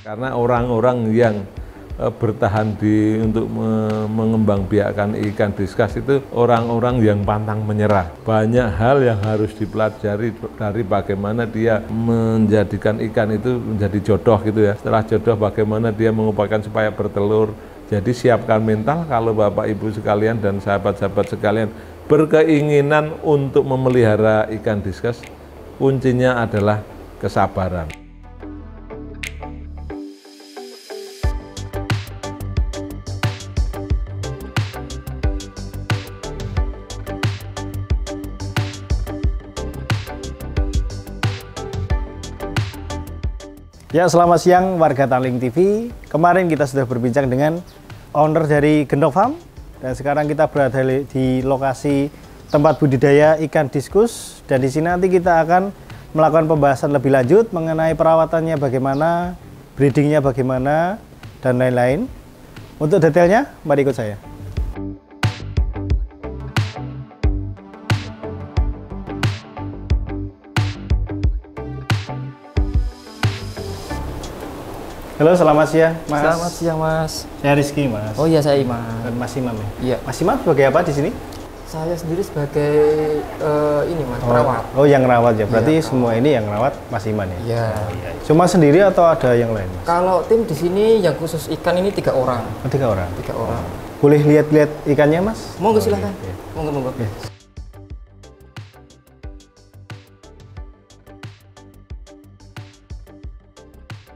Karena orang-orang yang bertahan untuk mengembangbiakkan ikan diskus itu orang-orang yang pantang menyerah. Banyak hal yang harus dipelajari dari bagaimana dia menjadikan ikan itu menjadi jodoh gitu ya. Setelah jodoh bagaimana dia mengupayakan supaya bertelur. Jadi siapkan mental kalau Bapak Ibu sekalian dan sahabat-sahabat sekalian berkeinginan untuk memelihara ikan diskus, kuncinya adalah kesabaran. Ya, selamat siang warga Tanling TV. Kemarin kita sudah berbincang dengan owner dari Gendong Farm dan sekarang kita berada di lokasi tempat budidaya ikan diskus dan di sini nanti kita akan melakukan pembahasan lebih lanjut mengenai perawatannya bagaimana, breedingnya bagaimana dan lain-lain. Untuk detailnya, mari ikut saya. Halo, selamat siang, Mas. Selamat siang, Mas. Saya Rizky, Mas. Oh iya, saya Imam. Dan Mas Imam ya? Iya. Mas Imam sebagai apa di sini? Saya sendiri sebagai ini, Mas, perawat. Oh, yang rawat ya. Berarti Iya, semua ini yang rawat Mas Iman ya? Iya. Iya. Cuma sendiri atau ada yang lain, Mas? Kalau tim di sini yang khusus ikan ini 3 orang. Oh, 3 orang. 3 orang. Boleh lihat-lihat ikannya, Mas? Monggo silahkan. Iya. Monggo. Iya.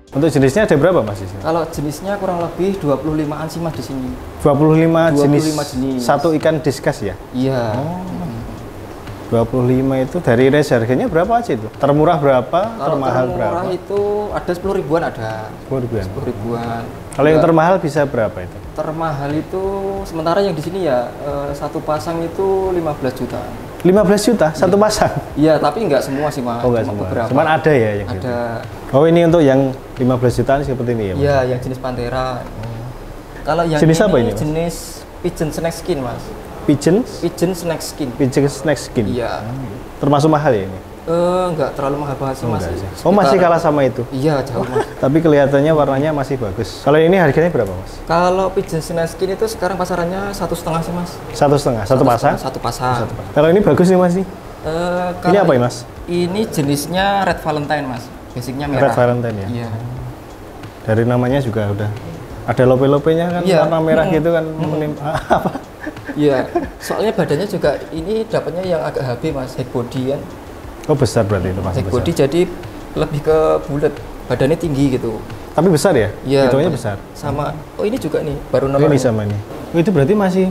Untuk jenisnya ada berapa, Mas? Di sini? Kalau jenisnya kurang lebih 25-an sih, Mas, di sini. 25 jenis. 25 jenis. Satu ikan diskus ya? Iya. Oh. 25 itu dari range harganya berapa aja itu? Termurah berapa? Kalau termahal termurah berapa? itu ada 10 ribuan ada. 10 ribuan. 10 ribuan. Kalau yang termahal bisa berapa itu? Termahal itu sementara yang di sini ya satu pasang itu 15 juta. 15 juta satu pasang? Iya, tapi nggak semua sih, Mas. Oh, nggak Cuma semua. beberapa. Cuman ada ya yang gitu? Ada. Oh, ini untuk yang 15 jutaan seperti ini ya, Mas? Iya, yang jenis Panthera. Kalau yang Jenis apa ini, Mas? jenis pigeon snake skin, Mas. Pigeon? Pigeon snake skin. Pigeon snake skin? Iya. Termasuk mahal ya ini? Nggak terlalu mahal banget sih, Mas. Oh, masih kalah sama itu? Iya, jauh, Mas. Tapi kelihatannya warnanya masih bagus. Kalau ini harganya berapa, Mas? Kalau pigeon snake skin itu sekarang pasarannya 1,5 sih, Mas. 1,5? Satu pasang? Satu pasang. Kalau ini bagus nih, Mas nih? Ini apa ya, Mas? Ini jenisnya Red Valentine, Mas. Basicnya merah. Red Valentine ya? Iya. Dari namanya juga udah ada lope-lopenya kan, Iya. warna merah gitu kan. Apa? Iya. Soalnya badannya juga ini dapatnya yang agak HB, Mas. Head body kan. Oh, besar berarti itu, Mas? Head body jadi lebih ke bulat. Badannya tinggi gitu. Tapi besar ya? Iya. Hitungannya besar? Sama. Oh, ini juga nih. Baru Ini nomor sama ini. Oh, itu berarti masih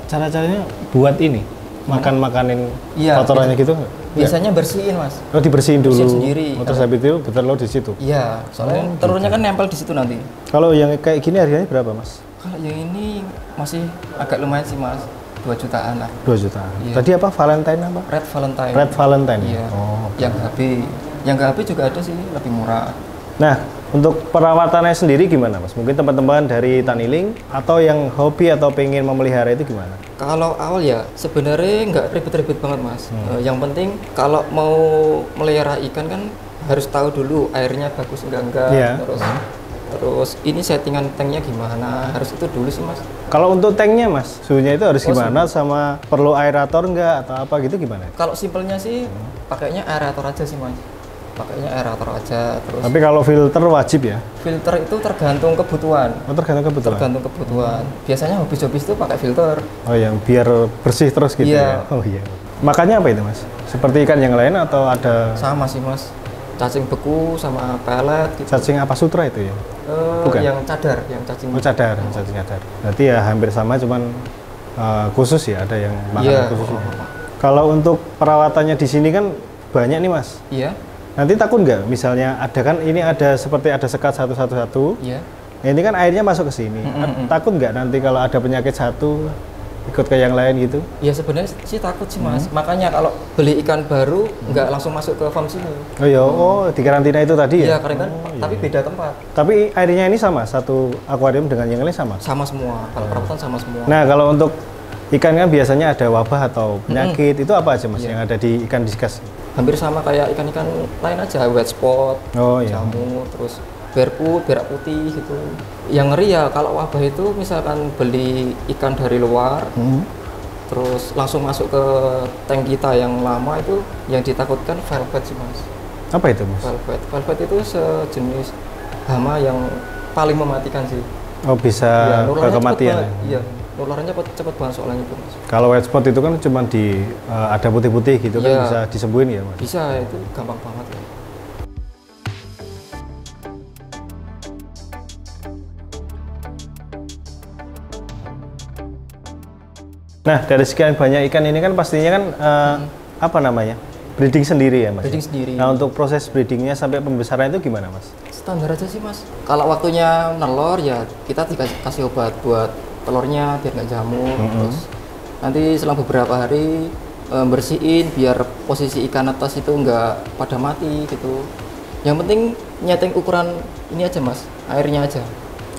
cara-caranya buat ini? Makan-makanin Iya, kotorannya gitu? biasanya bersihin, Mas. Oh, dibersihin dulu. Bersihin sendiri. Terus habis itu bertelur di situ. Iya, soalnya telurnya kan nempel di situ nanti. Kalau yang kayak gini harganya berapa, Mas? Kalau yang ini masih agak lumayan sih, Mas. 2 jutaan lah. 2 juta. Iya. Tadi apa? Valentine apa? Red Valentine. Red Valentine. Iya. Oh. Yang HB. Yang HB juga ada sih, lebih murah. Nah, untuk perawatannya sendiri gimana, Mas? Mungkin teman-teman dari Taniling atau yang hobi atau pengen memelihara itu gimana? Kalau awal ya sebenarnya nggak ribet-ribet banget, Mas. Yang penting kalau mau melihara ikan kan harus tahu dulu airnya bagus enggak. Iya. Terus ini settingan tanknya gimana, harus itu dulu sih, Mas. Kalau untuk tanknya, Mas, suhunya itu harus gimana, sama perlu aerator enggak atau apa gitu gimana? Kalau simpelnya sih pakainya aerator aja sih, Mas. Pakainya aerator aja. Terus Tapi kalau filter wajib ya? filter itu tergantung kebutuhan. Oh, tergantung kebutuhan? Tergantung kebutuhan. Biasanya hobis-hobis itu pakai filter. Oh, yang biar bersih terus gitu Iya. ya? Oh iya. Makannya apa itu, Mas? Seperti ikan yang lain atau ada Sama sih, Mas. Cacing beku sama pelet gitu. cacing apa sutra itu ya? Bukan? Yang cadar, yang cacing. Oh, cadar, cacing cadar. Berarti ya hampir sama, cuman khusus ya, ada yang makanan Iya. khusus. Kalau untuk perawatannya di sini kan banyak nih, Mas. Iya. Nanti takut nggak? Misalnya ada kan ini ada seperti ada sekat satu. Iya. Nah, ini kan airnya masuk ke sini. Takut nggak nanti kalau ada penyakit satu ikut ke yang lain gitu? Ya sebenarnya sih takut sih, Mas. Makanya kalau beli ikan baru nggak langsung masuk ke farm sini. Oh ya, oh di karantina itu tadi Iya, ya? karena tapi beda tempat. Tapi airnya ini sama, satu akuarium dengan yang lain sama? Sama semua. Kalau perawatan sama semua. Nah, kalau untuk ikan kan biasanya ada wabah atau penyakit, itu apa aja, Mas, Iya. yang ada di ikan diskus? Hampir sama kayak ikan-ikan lain aja, white spot, Oh iya. jamur, terus berak putih gitu. Yang ngeri ya kalau wabah itu misalkan beli ikan dari luar, terus langsung masuk ke tank kita yang lama, itu yang ditakutkan velvet sih mas. Apa itu mas? Velvet itu sejenis hama yang paling mematikan sih. Oh bisa ke kematian? Iya, nularnya cepat banget soalnya itu mas. Kalau white spot itu kan cuma ada putih-putih gitu kan, bisa disembuhin ya mas? Bisa, itu gampang banget ya. Nah, dari sekian banyak ikan ini kan pastinya kan apa namanya? Breeding sendiri ya, Mas? Breeding sendiri. Nah, untuk proses breedingnya sampai pembesaran itu gimana, Mas? Standar aja sih, Mas. Kalau waktunya nelor ya kita kasih obat buat telurnya biar nggak jamur. Terus nanti selang beberapa hari bersihin biar posisi ikan netes itu nggak pada mati gitu. Yang penting nyeting ukuran ini aja, Mas. Airnya aja.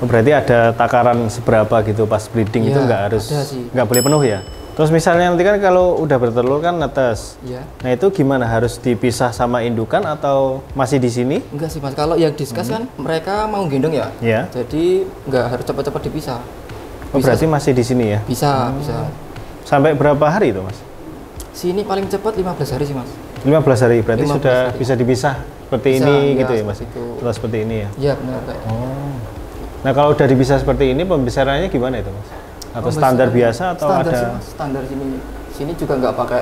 Berarti ada takaran seberapa gitu pas breeding itu nggak harus, nggak boleh penuh ya? Terus misalnya nanti kan kalau udah bertelur kan netes, nah itu gimana, harus dipisah sama indukan atau masih di sini? Enggak sih mas, kalau yang diskus kan mereka mau gendong ya, jadi nggak harus cepat-cepat dipisah. Oh berarti masih di sini ya? Bisa, bisa. Sampai berapa hari itu mas? Sini paling cepat 15 hari sih mas. 15 hari, berarti sudah bisa dipisah seperti ini gitu ya mas? Setelah seperti ini ya? Iya benar kayak. Nah kalau udah dipisah seperti ini, pembesarannya gimana itu mas? Atau standar biasa atau standar ada? Sih, mas. Standar sini juga nggak pakai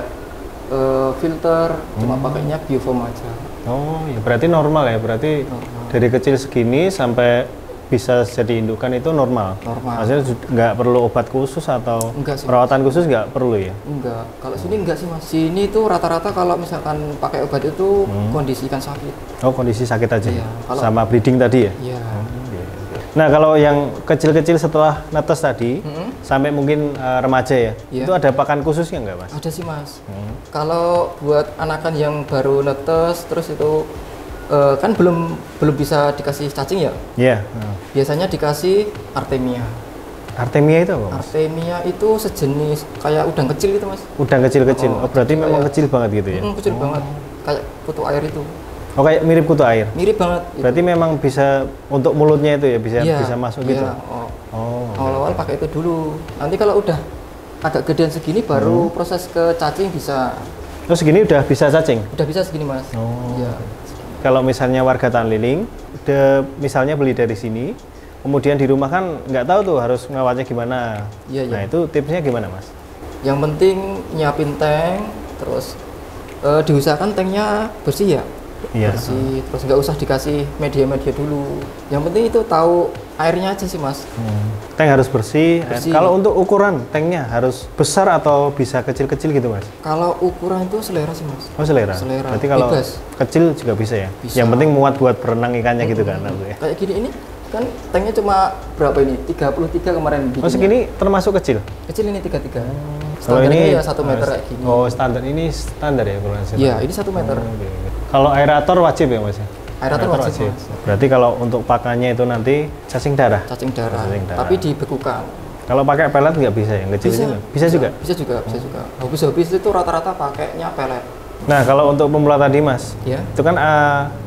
filter, cuma pakainya biofoam aja. Oh ya berarti normal ya, berarti dari kecil segini sampai bisa jadi indukan itu normal? Normal. Maksudnya nggak perlu obat khusus atau sih, perawatan khusus nggak perlu ya? Enggak, kalau sini enggak sih mas. Sini tuh rata-rata kalau misalkan pakai obat itu kondisi ikan sakit. Oh kondisi sakit aja ya? Kalau, sama breeding tadi ya? Iya. Nah kalau yang kecil-kecil setelah netes tadi sampai mungkin remaja ya, itu ada pakan khususnya nggak mas? Ada sih mas. Kalau buat anakan yang baru netes terus itu kan belum bisa dikasih cacing ya? Iya. Biasanya dikasih Artemia. Artemia itu apa mas? Artemia itu sejenis kayak udang kecil gitu mas. Udang kecil-kecil. Oh berarti memang kecil banget gitu ya? Kecil banget, kayak kutu air itu. Oh kayak mirip kutu air? Mirip banget. Berarti itu memang bisa untuk mulutnya itu ya, bisa masuk gitu? Awal-awal pakai itu dulu. Nanti kalau udah agak gedean segini baru proses ke cacing bisa. Terus segini udah bisa cacing? Udah bisa segini mas. Iya. Kalau misalnya warga Tanliling, misalnya beli dari sini, kemudian di rumah kan nggak tahu tuh harus ngawatnya gimana. Nah itu tipsnya gimana mas? Yang penting nyiapin tank, terus diusahakan tanknya bersih ya. Bersih, terus nggak usah dikasih media-media dulu. Yang penting itu tahu airnya aja sih mas. Tank harus bersih. Kalau untuk ukuran tanknya harus besar atau bisa kecil-kecil gitu mas? Kalau ukuran itu selera sih mas. Oh selera? Berarti kalau kecil juga bisa ya? Bisa. Yang penting muat buat berenang ikannya gitu kan? Ya? Kayak gini ini kan tanknya cuma berapa ini? 33 kemarin bikinnya. Oh segini termasuk kecil? Kecil ini 33. Kalau ini ya 1 meter kayak gini. Oh standar, ini standar ya ukuran? Iya ini 1 meter. Kalau aerator wajib ya mas? Aerator wajib. Berarti kalau untuk pakannya itu nanti cacing darah? Cacing darah, tapi dibekukan. Kalau pakai pelet nggak bisa ya? Bisa juga? Bisa juga. Habis-habis itu rata-rata pakainya pelet. Nah kalau untuk pemula tadi mas, itu kan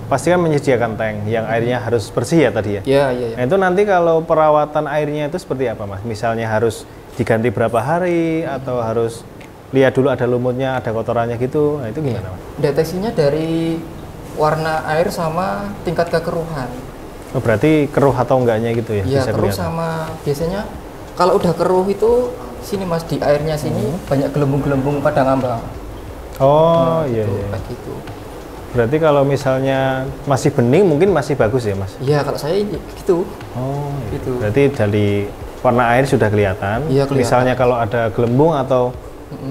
pasti kan menyediakan tank yang airnya harus bersih ya tadi ya? Iya. Nah itu nanti kalau perawatan airnya itu seperti apa mas? Misalnya harus diganti berapa hari atau harus lihat dulu ada lumutnya, ada kotorannya gitu, nah itu gimana mas? Deteksinya dari warna air sama tingkat kekeruhan. Oh berarti keruh atau enggaknya gitu ya? Iya keruh sama, biasanya kalau udah keruh itu sini mas, di airnya sini banyak gelembung-gelembung pada ngambang. Oh iya. Kayak gitu. Berarti kalau misalnya masih bening mungkin masih bagus ya mas? Iya kalau saya gitu. Oh gitu. Berarti dari warna air sudah kelihatan. Iya kelihatan. Misalnya kalau ada gelembung atau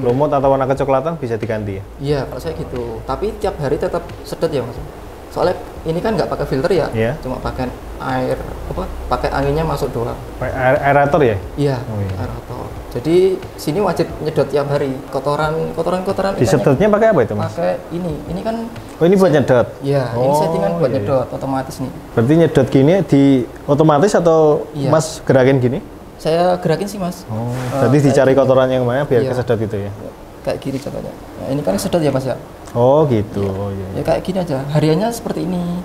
lumut atau warna kecoklatan bisa diganti ya? Iya kalau saya gitu. Tapi tiap hari tetap sedot ya mas. Soalnya ini kan nggak pakai filter ya, cuma pakai air pakai anginnya masuk doang. Aerator ya? Iya. Aerator. Jadi sini wajib nyedot tiap hari kotoran. Disedotnya pakai apa itu mas? Pakai ini kan. Oh ini buat nyedot? Iya. Ini settingan buat nyedot otomatis nih. Berarti nyedot gini di otomatis atau mas gerakin gini? Saya gerakin sih mas. Jadi dicari kotoran yang mana biar kesedot gitu ya? Kayak gini contohnya. Nah, ini kan sedot ya mas ya. Oh gitu. Ya kayak gini aja. Hariannya seperti ini.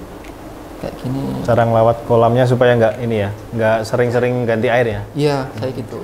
kayak gini. Cara ngelawat kolamnya supaya nggak sering-sering ganti air ya? Iya, kayak gitu.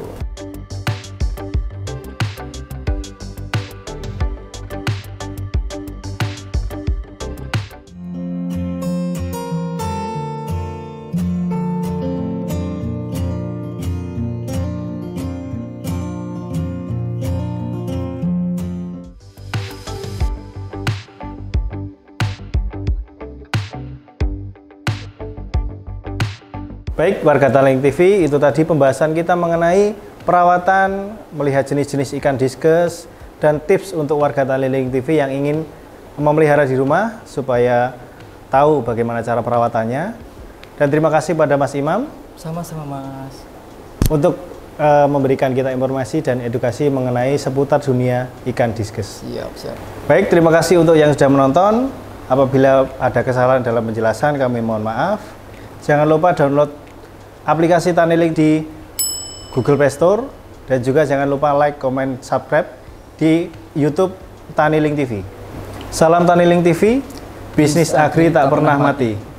Baik, warga Taling TV, itu tadi pembahasan kita mengenai perawatan, melihat jenis-jenis ikan diskus, dan tips untuk warga Taling TV yang ingin memelihara di rumah supaya tahu bagaimana cara perawatannya. Dan terima kasih pada Mas Imam. Sama-sama, Mas. Untuk memberikan kita informasi dan edukasi mengenai seputar dunia ikan diskus. Siap, siap. Baik, terima kasih untuk yang sudah menonton. Apabila ada kesalahan dalam penjelasan, kami mohon maaf. Jangan lupa download aplikasi Taniling di Google Play Store, dan juga jangan lupa like, comment, subscribe di YouTube Taniling TV. Salam Taniling TV, bisnis agri tak pernah mati.